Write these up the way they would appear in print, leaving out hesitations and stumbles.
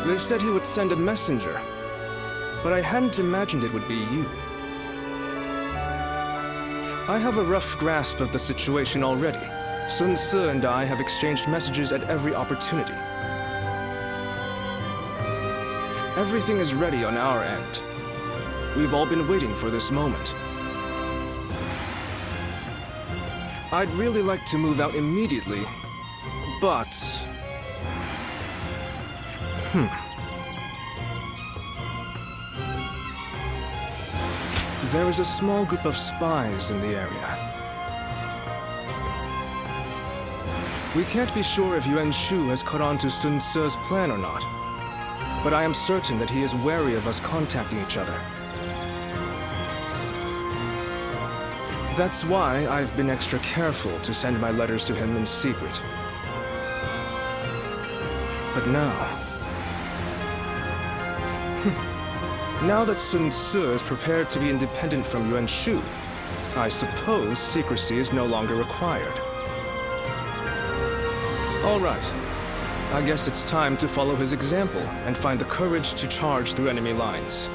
They said he would send a messenger, but I hadn't imagined it would be you. I have a rough grasp of the situation already. Sun Ce and I have exchanged messages at every opportunity. Everything is ready on our end. We've all been waiting for this moment. I'd really like to move out immediately, but... There is a small group of spies in the area. We can't be sure if Yuan Shu has caught on to Sun Ce's plan or not, but I am certain that he is wary of us contacting each other. That's why I've been extra careful to send my letters to him in secret. But now... now that Sun Ce is prepared to be independent from Yuan Shu, I suppose secrecy is no longer required. All right. I guess it's time to follow his example and find the courage to charge through enemy lines.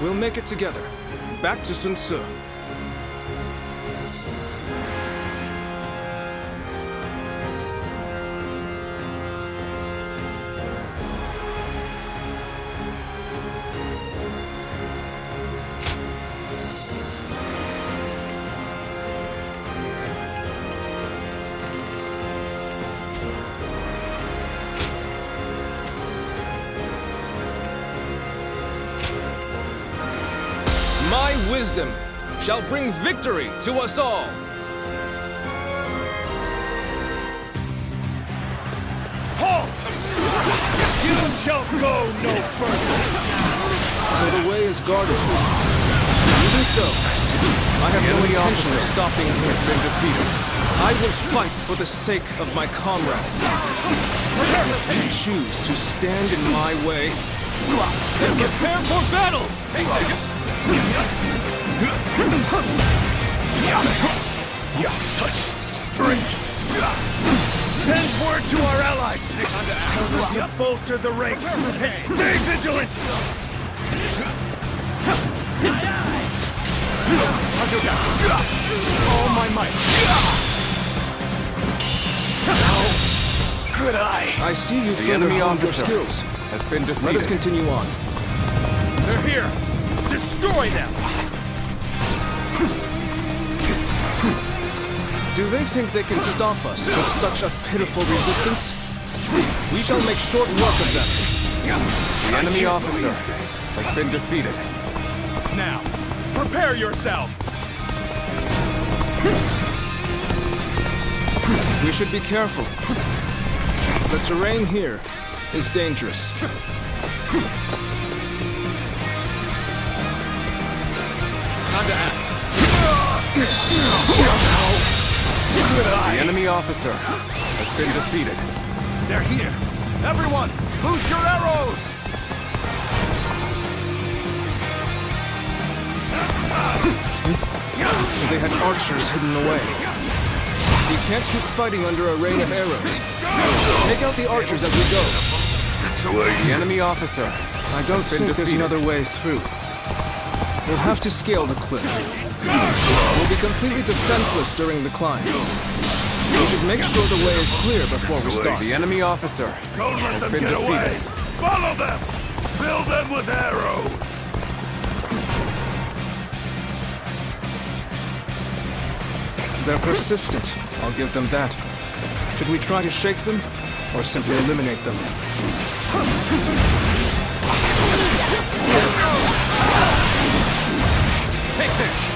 We'll make it together. Back to Sun Ce. My wisdom shall bring victory to us all! Halt! You shall go no further! So the way is guarded. Even so, I have no intention of stopping him. Has been defeated. I will fight for the sake of my comrades. If you choose to stand in my way, then prepare for battle! Take this! Such strength! Send word to our allies! Tell them to bolster the ranks and stay vigilant! All my might! How could I? I see you further honed your skills. Has been defeated. Let us continue on. They're here! Destroy them! Do they think they can stop us with such a pitiful resistance? We shall make short work of them. The enemy officer has been defeated. Now, prepare yourselves! We should be careful. The terrain here is dangerous. Time to act. The enemy officer has been defeated. They're here. Everyone, loose your arrows! So they had archers hidden away. We can't keep fighting under a rain of arrows. Take out the archers as we go. The enemy officer I don't think there's another way through. We'll have to scale the cliff. We'll be completely defenseless during the climb. We should make sure the way is clear before we start. The enemy officer has been defeated. Follow them! Fill them with arrows! They're persistent, I'll give them that. Should we try to shake them, or simply eliminate them? Take this!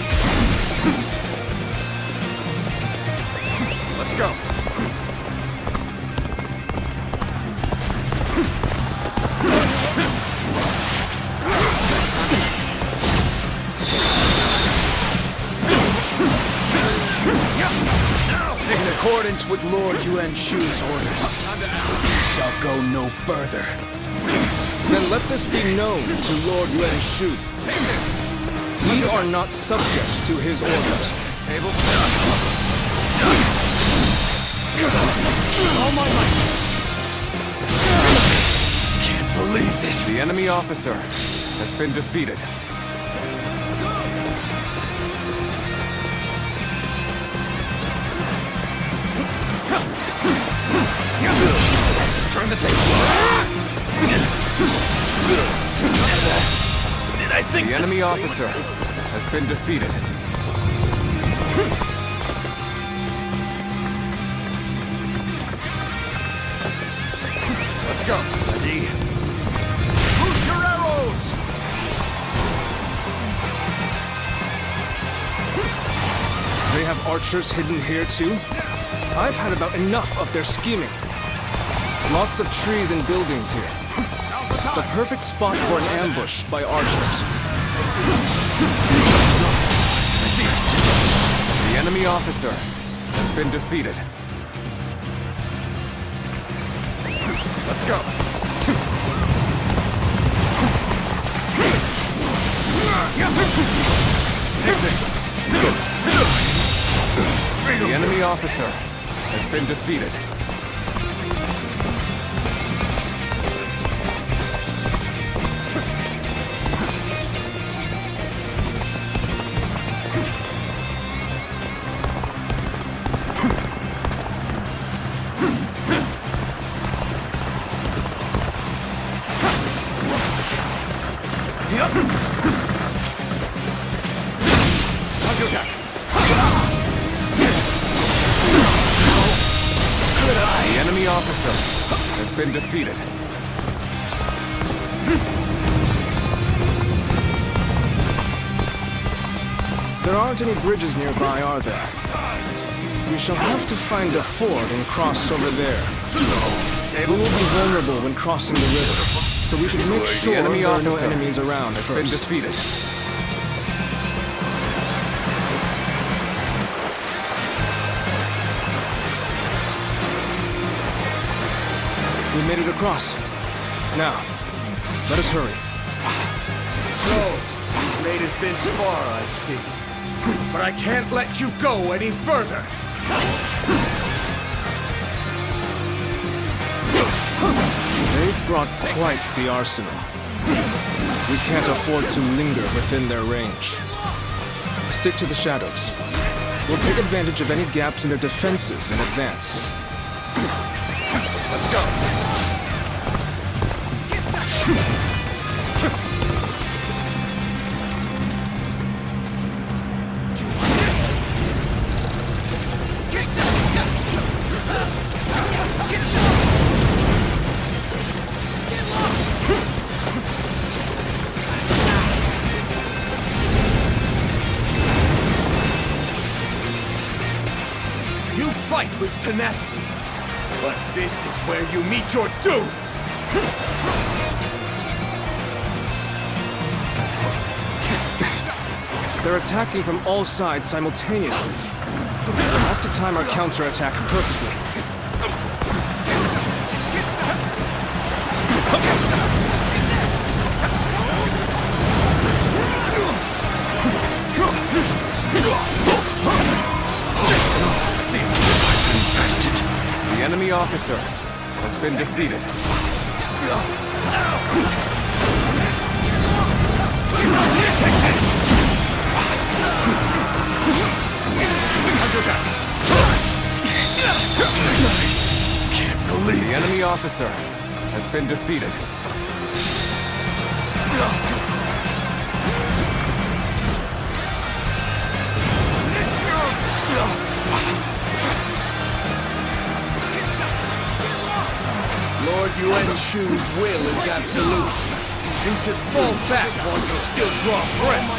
Let's go! In accordance with Lord Yuan Shu's orders, we shall go no further. Then let this be known to Lord Yuan Shu. Take this! We are not subject to his orders. Tables down. All my might. The enemy officer has been defeated. Turn the table. Did I think The enemy officer has been defeated. Let's go. Ready? Loose your arrows! They have archers hidden here too? I've had about enough of their scheming. Lots of trees and buildings here. The perfect spot for an ambush by archers. The enemy officer has been defeated. Let's go. Take this. The enemy officer has been defeated. The enemy officer has been defeated. There aren't any bridges nearby, are there? We shall have to find a ford and cross over there. We will be vulnerable when crossing the river, so we should make sure The enemy there are no officer enemies around has been first. defeated. We made it across. Now, let us hurry. So, you made it this far, I see. But I can't let you go any further. They've brought quite the arsenal. We can't afford to linger within their range. Stick to the shadows. We'll take advantage of any gaps in their defenses and advance. Let's go. You fight with tenacity, but this is where you meet your doom! They're attacking from all sides simultaneously. We'll have to time our counterattack perfectly. The enemy officer has been defeated. Can't believe The enemy officer has been defeated. Lord Yuan-Shu's will is absolute. You should fall back while you still draw breath.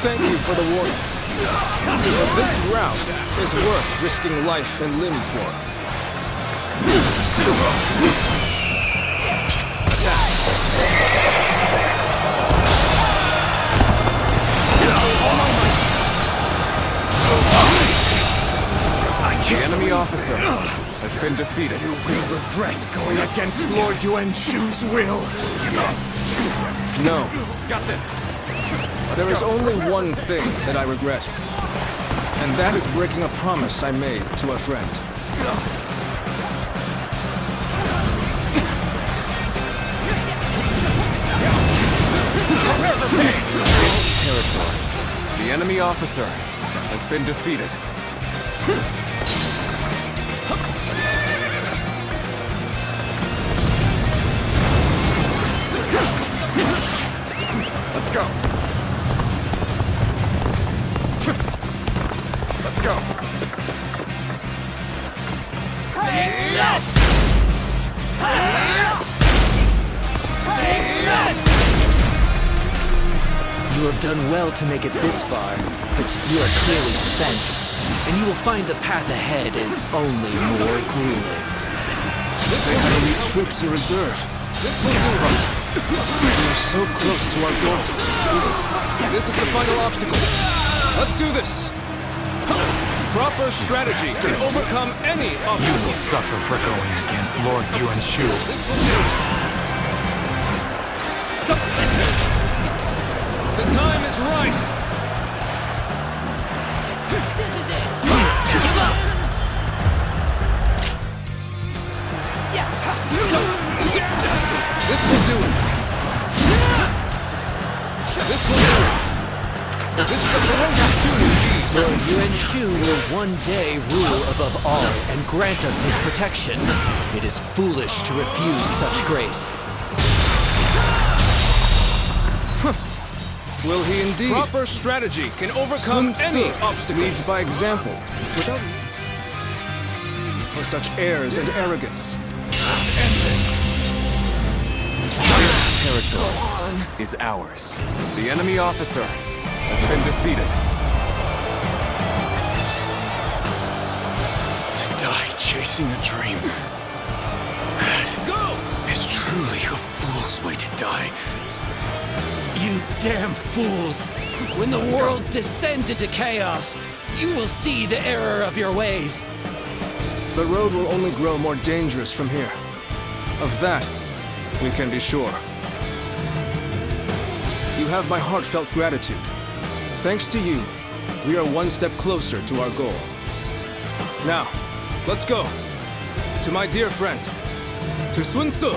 Thank you for the warning. But this route is worth risking life and limb for. The enemy officer has been defeated. You will regret going against Lord Yuan-Shu's will. No, Got this. there is only one thing that I regret. And that is breaking a promise I made to a friend. Prepare for pain! This territory. The enemy officer has been defeated. Let's go. Let's go. Yes! Yes! Yes! You have done well to make it this far, but you are clearly spent, and you will find the path ahead is only more grueling. The enemy troops in reserve. This will do it. We are so close to our goal. This is the final obstacle. Let's do this. Proper strategy can overcome any obstacle. You will suffer for going against Lord Yuan Shu. The time is right. This is it! Give up! This will do it. This will do it. This is a ferocious tune indeed. Lord Yuan Shu will one day rule above all and grant us his protection. It is foolish to refuse such grace. Will he indeed? Proper strategy can overcome any obstacle. Leads by example, without for such airs and arrogance. Let's end this. This territory is ours. The enemy officer has been defeated. To die chasing a dream. That is truly a fool's way to die. You damn fools! When the world descends into chaos, you will see the error of your ways. The road will only grow more dangerous from here. Of that, we can be sure. You have my heartfelt gratitude. Thanks to you, we are one step closer to our goal. Now, let's go. To my dear friend, to Sun Tzu.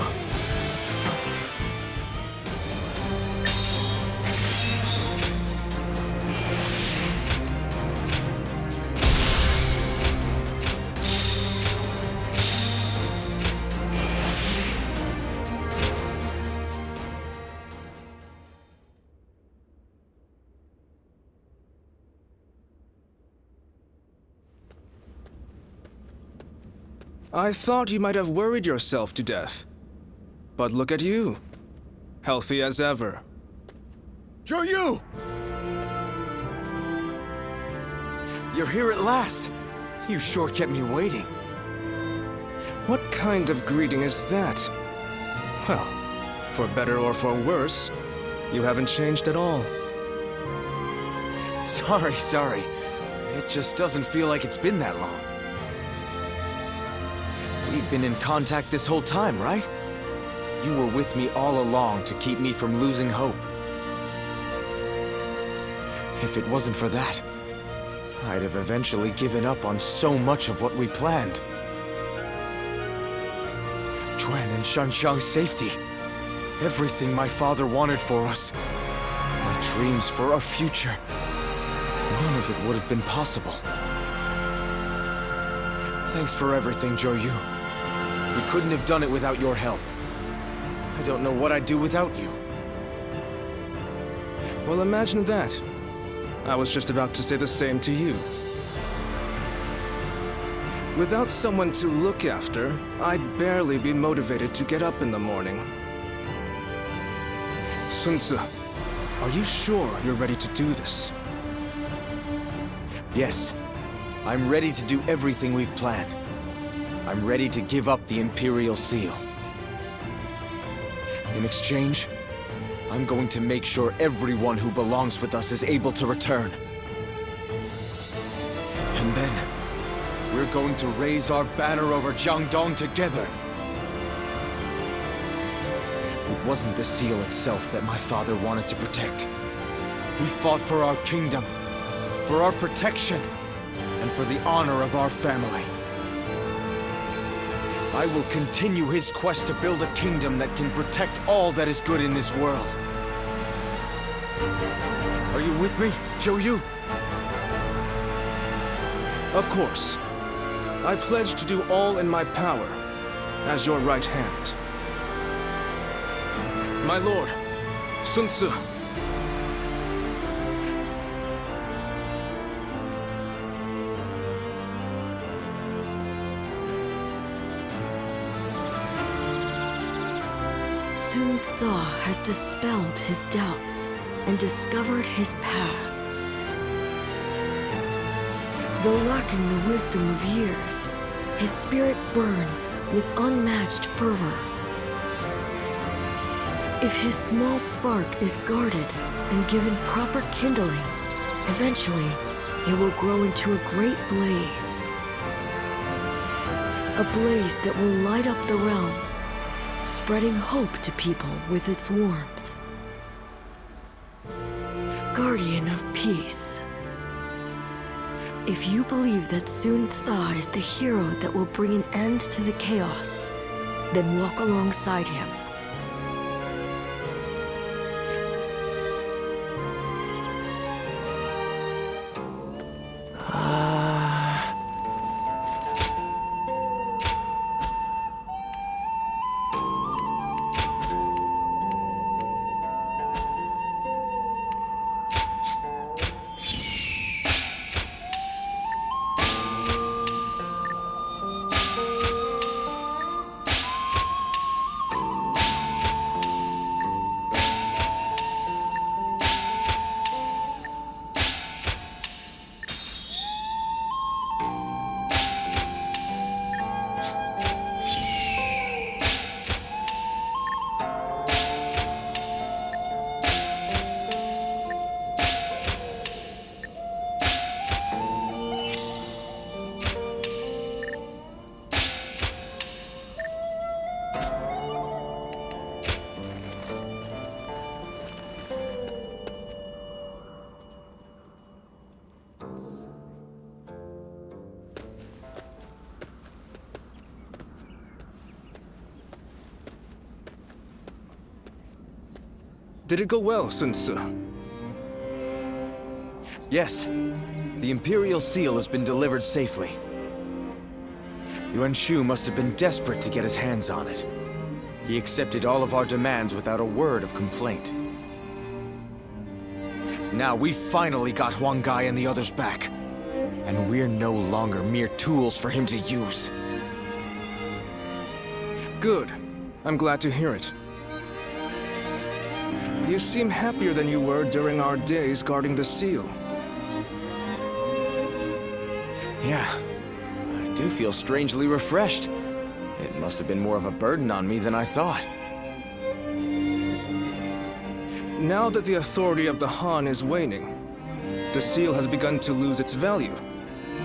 I thought you might have worried yourself to death. But look at you. Healthy as ever. Zhou! You're here at last. You sure kept me waiting. What kind of greeting is that? Well, for better or for worse, you haven't changed at all. Sorry. It just doesn't feel like it's been that long. We've been in contact this whole time, right? You were with me all along to keep me from losing hope. If it wasn't for that, I'd have eventually given up on so much of what we planned. Quan and Shanxiang's safety. Everything my father wanted for us. My dreams for our future. None of it would have been possible. Thanks for everything, Zhou. We couldn't have done it without your help. I don't know what I'd do without you. Well, imagine that. I was just about to say the same to you. Without someone to look after, I'd barely be motivated to get up in the morning. Sun Tzu, are you sure you're ready to do this? Yes. I'm ready to do everything we've planned. I'm ready to give up the Imperial Seal. In exchange, I'm going to make sure everyone who belongs with us is able to return. And then, we're going to raise our banner over Jiangdong together. It wasn't the seal itself that my father wanted to protect. He fought for our kingdom, for our protection, and for the honor of our family. I will continue his quest to build a kingdom that can protect all that is good in this world. Are you with me, Joyu? Of course. I pledge to do all in my power, as your right hand. My lord, Sun Tzu. Sun Tzu has dispelled his doubts and discovered his path. Though lacking the wisdom of years, his spirit burns with unmatched fervor. If his small spark is guarded and given proper kindling, eventually it will grow into a great blaze. A blaze that will light up the realm, spreading hope to people with its warmth. Guardian of peace. If you believe that Sun Tzu is the hero that will bring an end to the chaos, then walk alongside him. Did it go well, Sun Tzu? Yes. The Imperial Seal has been delivered safely. Yuan Shu must have been desperate to get his hands on it. He accepted all of our demands without a word of complaint. Now we finally got Huang Gai and the others back. And we're no longer mere tools for him to use. Good. I'm glad to hear it. You seem happier than you were during our days guarding the seal. Yeah, I do feel strangely refreshed. It must have been more of a burden on me than I thought. Now that the authority of the Han is waning, the seal has begun to lose its value.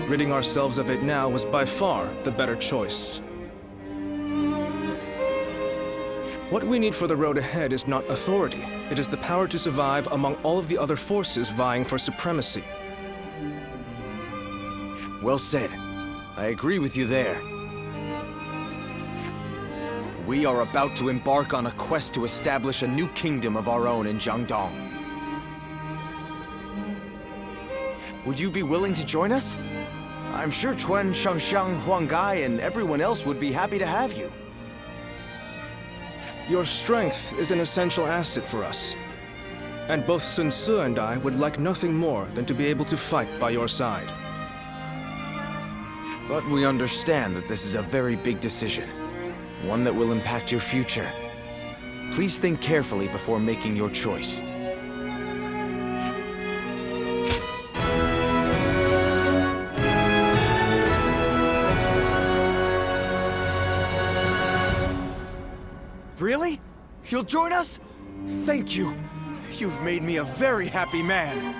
Ridding ourselves of it now was by far the better choice. What we need for the road ahead is not authority. It is the power to survive among all of the other forces vying for supremacy. Well said. I agree with you there. We are about to embark on a quest to establish a new kingdom of our own in Jiangdong. Would you be willing to join us? I'm sure Chuan, Shangxiang, Huang Gai, and everyone else would be happy to have you. Your strength is an essential asset for us. And both Sun Tzu and I would like nothing more than to be able to fight by your side. But we understand that this is a very big decision. One that will impact your future. Please think carefully before making your choice. Really? You'll join us? Thank you. You've made me a very happy man.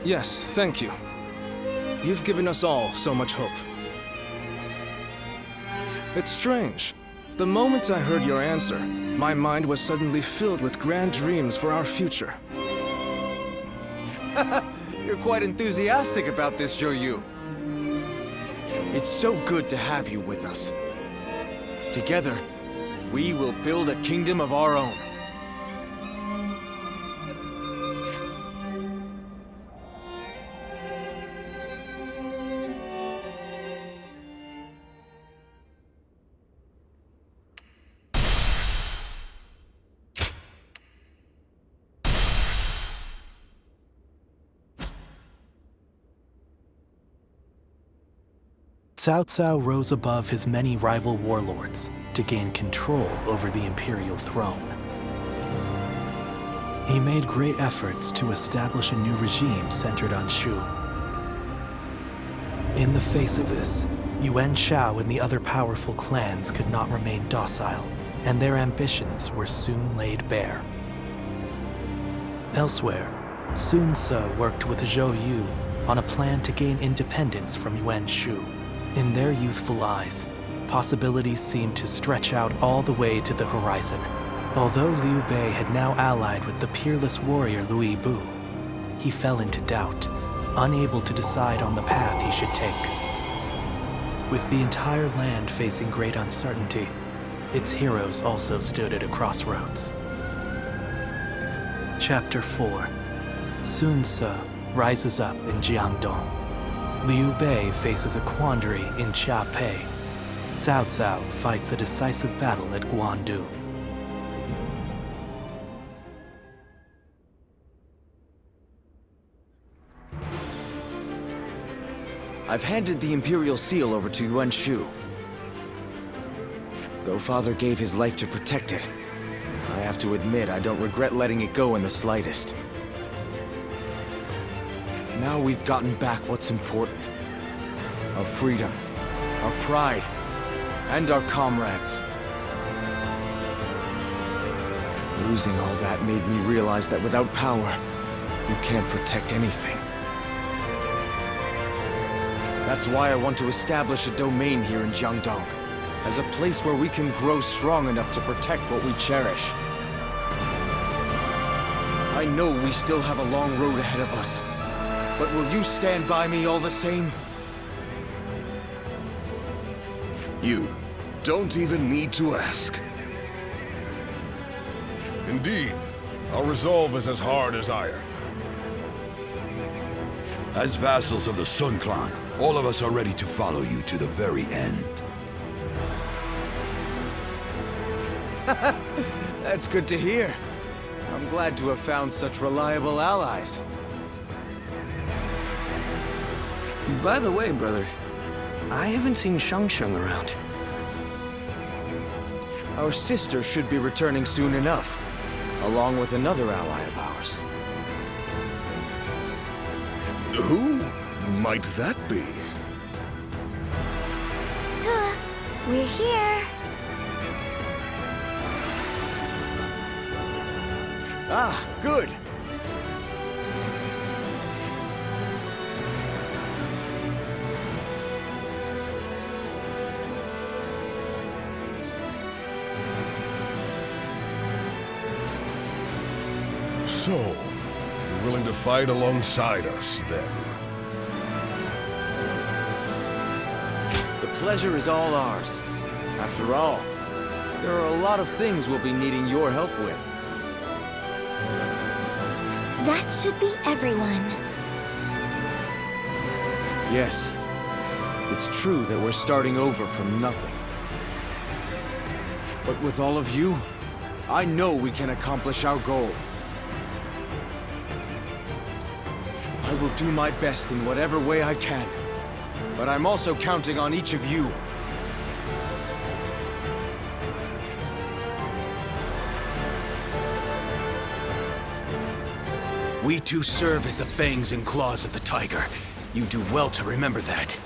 Yes, thank you. You've given us all so much hope. It's strange. The moment I heard your answer, my mind was suddenly filled with grand dreams for our future. You're quite enthusiastic about this, Joyu. It's so good to have you with us. Together, we will build a kingdom of our own. Cao Cao rose above his many rival warlords to gain control over the imperial throne. He made great efforts to establish a new regime centered on Shu. In the face of this, Yuan Shao and the other powerful clans could not remain docile, and their ambitions were soon laid bare. Elsewhere, Sun Ce worked with Zhou Yu on a plan to gain independence from Yuan Shu. In their youthful eyes, possibilities seemed to stretch out all the way to the horizon. Although Liu Bei had now allied with the peerless warrior Liu Bu, he fell into doubt, unable to decide on the path he should take. With the entire land facing great uncertainty, its heroes also stood at a crossroads. Chapter 4. Sun Ce rises up in Jiangdong. Liu Bei faces a quandary in Chiapei. Cao Cao fights a decisive battle at Guandu. I've handed the Imperial Seal over to Yuan Shu. Though Father gave his life to protect it, I have to admit I don't regret letting it go in the slightest. Now we've gotten back what's important. Our freedom, our pride, and our comrades. Losing all that made me realize that without power, you can't protect anything. That's why I want to establish a domain here in Jiangdong, as a place where we can grow strong enough to protect what we cherish. I know we still have a long road ahead of us, but will you stand by me all the same? You don't even need to ask. Indeed, our resolve is as hard as iron. As vassals of the Sun Clan, all of us are ready to follow you to the very end. That's good to hear. I'm glad to have found such reliable allies. By the way, brother, I haven't seen Shang around. Our sister should be returning soon enough, along with another ally of ours. Who might that be? So, we're here. Ah, good. So, you're willing to fight alongside us, then? The pleasure is all ours. After all, there are a lot of things we'll be needing your help with. That should be everyone. Yes, it's true that we're starting over from nothing. But with all of you, I know we can accomplish our goal. I will do my best in whatever way I can, but I'm also counting on each of you. We too serve as the fangs and claws of the tiger. You do well to remember that.